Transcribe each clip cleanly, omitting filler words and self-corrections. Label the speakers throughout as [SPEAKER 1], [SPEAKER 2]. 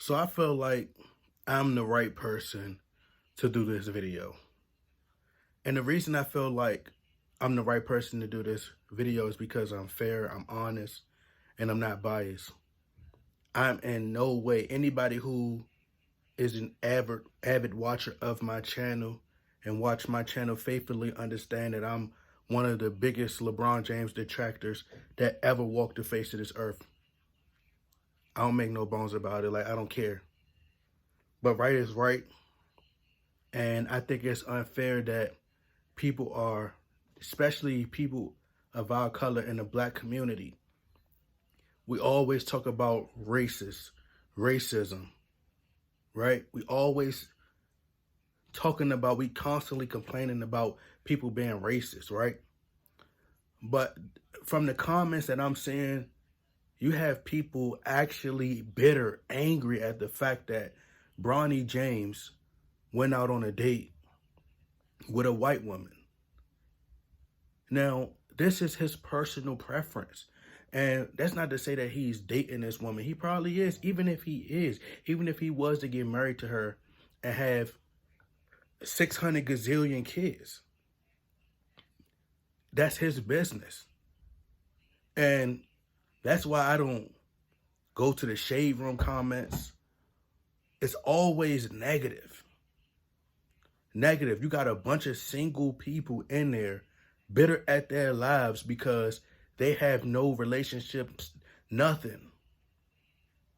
[SPEAKER 1] So I feel like I'm the right person to do this video. And the reason I feel like I'm the right person to do this video is because I'm fair, I'm honest, and I'm not biased. I'm in no way anybody who is an avid watcher of my channel and watch my channel faithfully understand that I'm one of the biggest LeBron James detractors that ever walked the face of this earth. I don't make no bones about it. Like, I don't care. But right is right. And I think it's unfair that people are, especially people of our color in the black community, we always talk about racism, right? We constantly complaining about people being racist, right? But from the comments that I'm seeing, you have people actually bitter, angry at the fact that Bronny James went out on a date with a white woman. Now, this is his personal preference. And that's not to say that he's dating this woman. He probably is, even if he was to get married to her and have 600 gazillion kids. That's his business. And that's why I don't go to the shade room comments. It's always negative. Negative. You got a bunch of single people in there bitter at their lives because they have no relationships, nothing.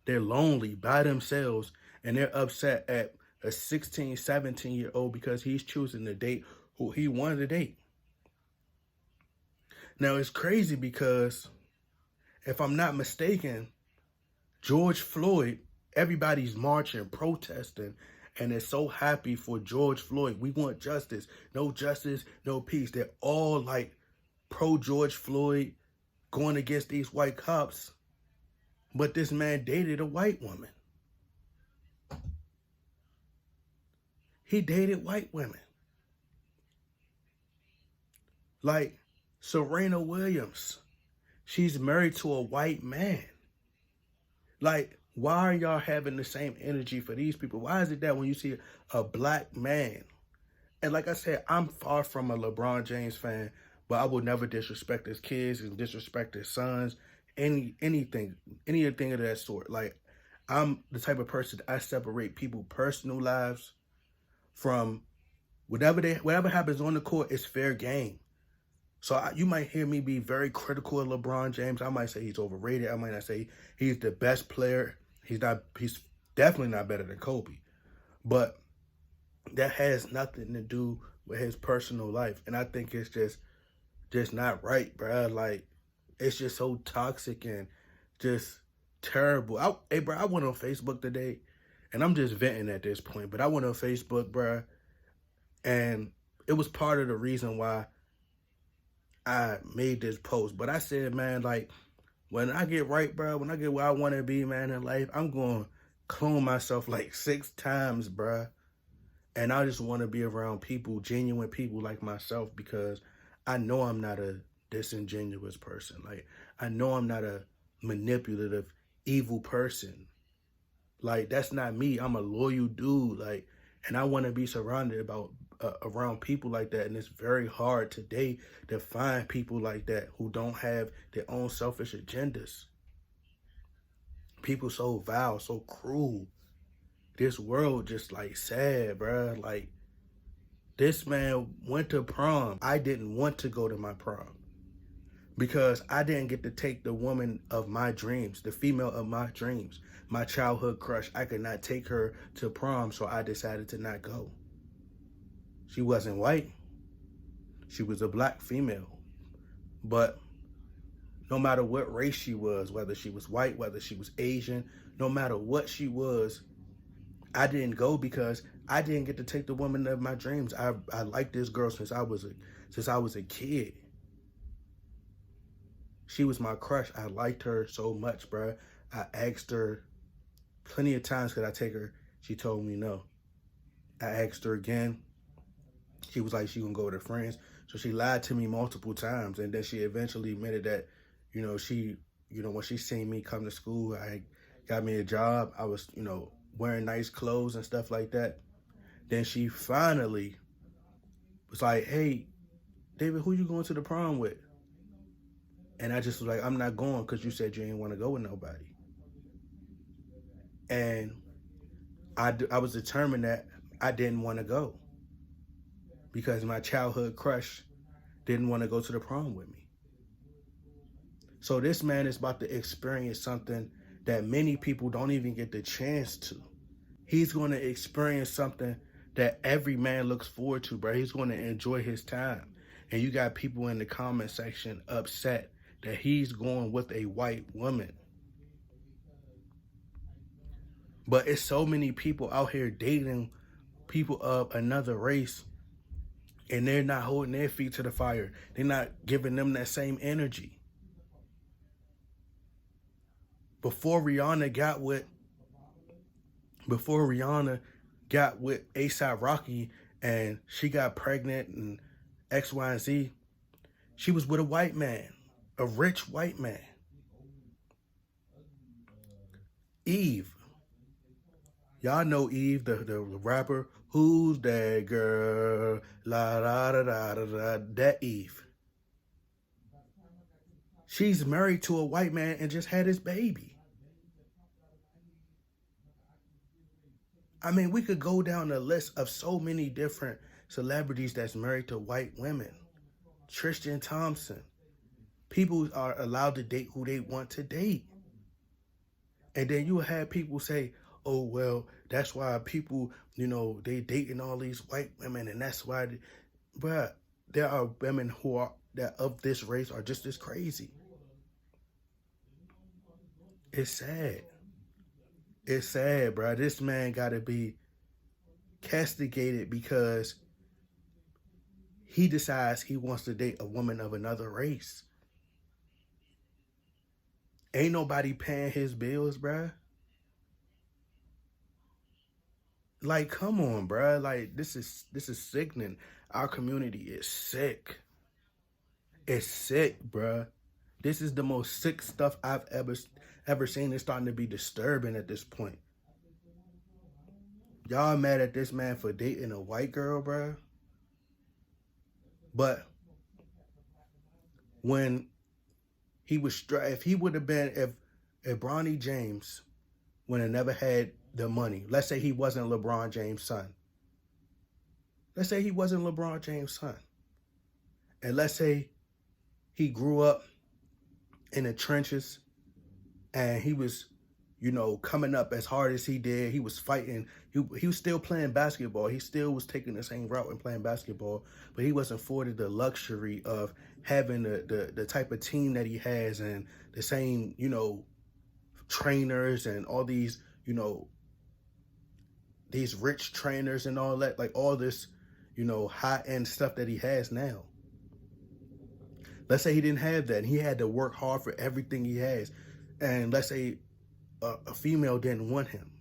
[SPEAKER 1] They're lonely by themselves and they're upset at a 16, 17-year-old because he's choosing to date who he wanted to date. Now, it's crazy because if I'm not mistaken, George Floyd, everybody's marching, protesting, and they're so happy for George Floyd. We want justice, no peace. They're all like pro-George Floyd, going against these white cops. But this man dated a white woman. He dated white women. Like Serena Williams, she's married to a white man. Like, why are y'all having the same energy for these people? Why is it that when you see a black man, and like I said, I'm far from a LeBron James fan, but I will never disrespect his kids and disrespect his sons, anything of that sort. Like, I'm the type of person that I separate people's personal lives from whatever happens on the court is fair game. So you might hear me be very critical of LeBron James. I might say he's overrated. I might not say he's the best player. He's definitely not better than Kobe. But that has nothing to do with his personal life. And I think it's just not right, bro. Like, it's just so toxic and just terrible. Hey, bro, I went on Facebook today, and I'm just venting at this point, but I went on Facebook, bro, and it was part of the reason why I made this post. But I said, man, like, when I get right, bro, when I get where I want to be, man, in life, I'm going to clone myself like 6 times, bro. And I just want to be around people, genuine people like myself, because I know I'm not a disingenuous person. Like, I know I'm not a manipulative, evil person. Like, that's not me. I'm a loyal dude. Like, and I want to be surrounded around people like that. And it's very hard today to find people like that who don't have their own selfish agendas. People so vile, so cruel. This world just like sad, bro. Like, this man went to prom. I didn't want to go to my prom because I didn't get to take the woman of my dreams, the female of my dreams, my childhood crush. I could not take her to prom, so I decided to not go. She wasn't white. She was a black female. But no matter what race she was, whether she was white, whether she was Asian, no matter what she was, I didn't go because I didn't get to take the woman of my dreams. I liked this girl since I was a kid. She was my crush. I liked her so much, bro. I asked her plenty of times, could I take her? She told me no. I asked her again. She was like, she gonna go with her friends. So she lied to me multiple times. And then she eventually admitted that, when she seen me come to school, I got me a job. I was, wearing nice clothes and stuff like that. Then she finally was like, hey, David, who you going to the prom with? And I just was like, I'm not going because you said you ain't want to go with nobody. And I was determined that I didn't want to go because my childhood crush didn't want to go to the prom with me. So this man is about to experience something that many people don't even get the chance to. He's going to experience something that every man looks forward to, bro. He's going to enjoy his time. And you got people in the comment section upset that he's going with a white woman. But it's so many people out here dating people of another race, and they're not holding their feet to the fire. They're not giving them that same energy. Before Rihanna got with A$AP Rocky and she got pregnant and X, Y, and Z, she was with a white man, a rich white man. Eve. Y'all know Eve, the rapper. Who's that girl? La da da da da da. That Eve. She's married to a white man and just had his baby. I mean, we could go down the list of so many different celebrities that's married to white women. Tristan Thompson. People are allowed to date who they want to date. And then you have people say, oh, well, that's why people, they dating all these white women, and that's why, bruh, there are women who are that of this race are just as crazy. It's sad. It's sad, bruh. This man got to be castigated because he decides he wants to date a woman of another race. Ain't nobody paying his bills, bruh. Like, come on, bruh. Like, this is sickening. Our community is sick. It's sick, bruh. This is the most sick stuff I've ever seen. It's starting to be disturbing at this point. Y'all mad at this man for dating a white girl, bruh? But when he was, if he would have been, if Bronny James would have never had the money, let's say he wasn't LeBron James' son. Let's say he wasn't LeBron James' son. And let's say he grew up in the trenches and he was, coming up as hard as he did. He was fighting. He was still playing basketball. He still was taking the same route and playing basketball, but he wasn't afforded the luxury of having the type of team that he has and the same, trainers and all these, these rich trainers and all that, like all this, high-end stuff that he has now. Let's say he didn't have that and he had to work hard for everything he has. And let's say a female didn't want him.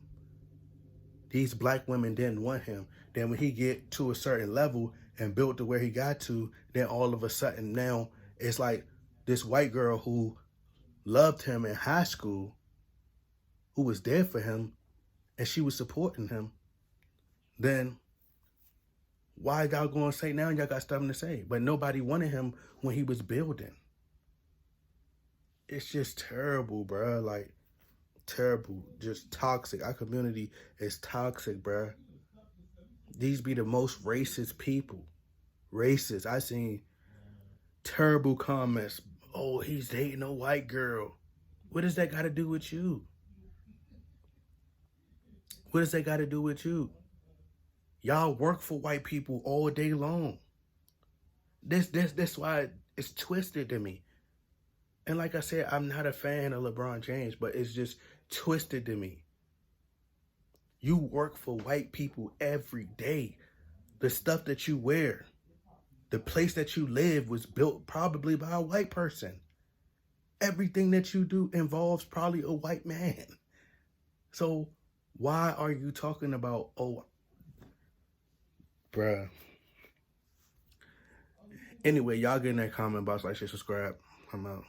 [SPEAKER 1] These black women didn't want him. Then when he get to a certain level and built to where he got to, then all of a sudden now it's like this white girl who loved him in high school, who was there for him, and she was supporting him. Then why y'all going to say now y'all got something to say? But nobody wanted him when he was building. It's just terrible, bro. Like, terrible. Just toxic. Our community is toxic, bro. These be the most racist people. Racist. I seen terrible comments. Oh, he's dating a white girl. What does that got to do with you? What does that got to do with you? Y'all work for white people all day long. That's why it's twisted to me. And like I said, I'm not a fan of LeBron James, but it's just twisted to me. You work for white people every day. The stuff that you wear, the place that you live was built probably by a white person. Everything that you do involves probably a white man. So why are you talking about, oh, bruh. Anyway, y'all get in that comment box, like, share, subscribe. I'm out.